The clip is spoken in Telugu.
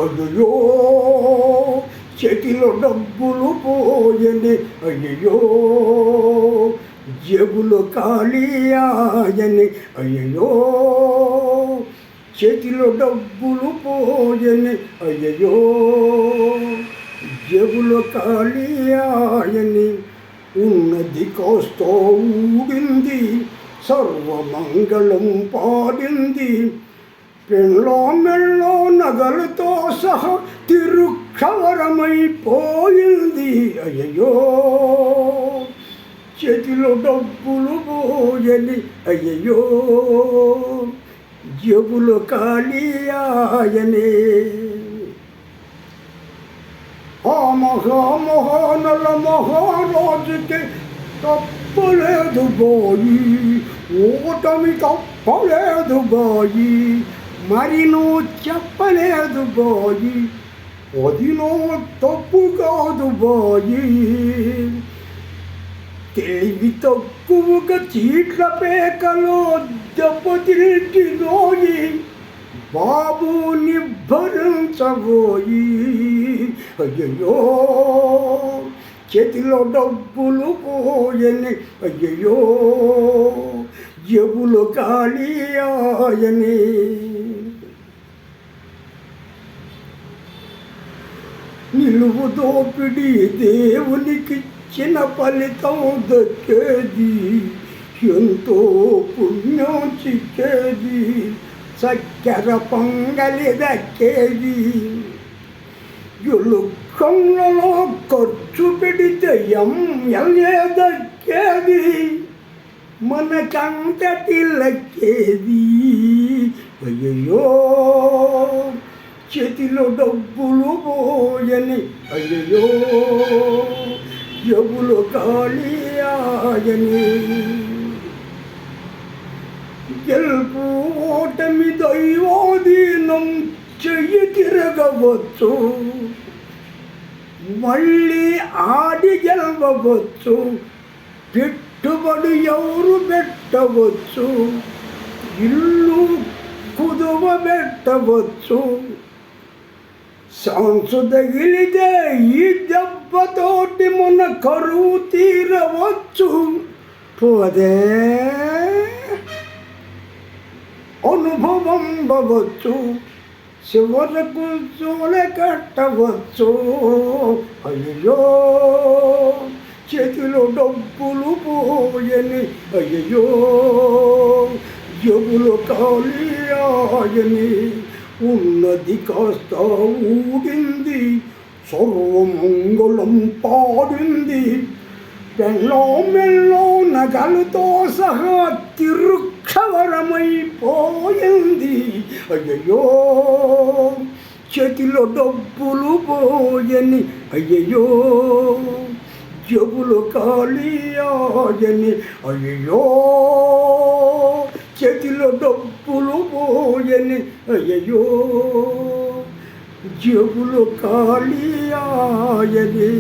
అయ్యో చేతిలో డబ్బులు పోయని, అయ్యో జేబులో ఖాళీ ఆయని, అయ్యో చేతిలో డబ్బులు పోయని, అయ్యో జేబులో ఖాళీ ఆయని. ఉన్నది కాస్త ఊడింది, సర్వమంగళం పాడింది, పెళ్ళో మెళ్ళో నగలతో సహా తిరుక్షవరమైపోయింది. అయ్యో చేతిలో డబ్బులు పోయని, అయ్యో జేబులో ఖాళీ ఆయనే. ఆ మహామహానల మహారాజుకి తప్పలేదు బాయి, ఓటమి తప్పలేదు బాయి, మరి నువ్వు చెప్పలేదు బాయి, అది నువ్వు తప్పు కాదు బాయి. తెలివి తక్కువగా చీట్ల పేకలో దెబ్బతింటిలోయి, బాబు నిబ్బరించబోయి. అయ్యో చేతిలో డబ్బులు పోయని, అయ్యో జేబులో ఖాళీ ఆయని. నిలువు దోపిడి దేవునికిచ్చిన ఫలితం దక్కేది, ఎంతో పుణ్యం చిక్కేది, చక్కెర పొంగలి దక్కేది. ఎలుకంలో ఖర్చు పెడితే ఎమ్మెల్యే దక్కేది, మనకంతటి లక్కేది. అయ్యో చేతిలో డబ్బులు పోయని, అయ్యో జేబులో ఖాళీ ఆయని. గెలుపు ఓటమి దైవాధీనం, చెయ్యి తిరగవచ్చు, మళ్ళీ ఆడి గెలవచ్చు, పెట్టుబడి ఎవరు పెట్టవచ్చు, ఇల్లు కుదువ పెట్టవచ్చు, సాంసు తగిలితే ఈ దెబ్బతోటి మన కరువు తీరవచ్చు. పోదే అనుభవం అవ్వచ్చు, చివరకు జోల కట్టవచ్చు. అయ్యో చేతిలో డబ్బులు పోయని, అయ్యో జేబులో ఖాళీ ఆయని. ఉన్నది కాస్త ఊడింది, సర్వమంగళం పాడింది, పెళ్ళో మెళ్ళో నగలతో సహా తిరుక్షవరమైపోయింది. అయ్యో చేతిలో డబ్బులు పోయని, అయ్యో జేబులో ఖాళీ ఆయని. అయ్యో చేతిలో డబ్బులు పోయని, అయ్యో జేబులో ఖాళీ ఆయని.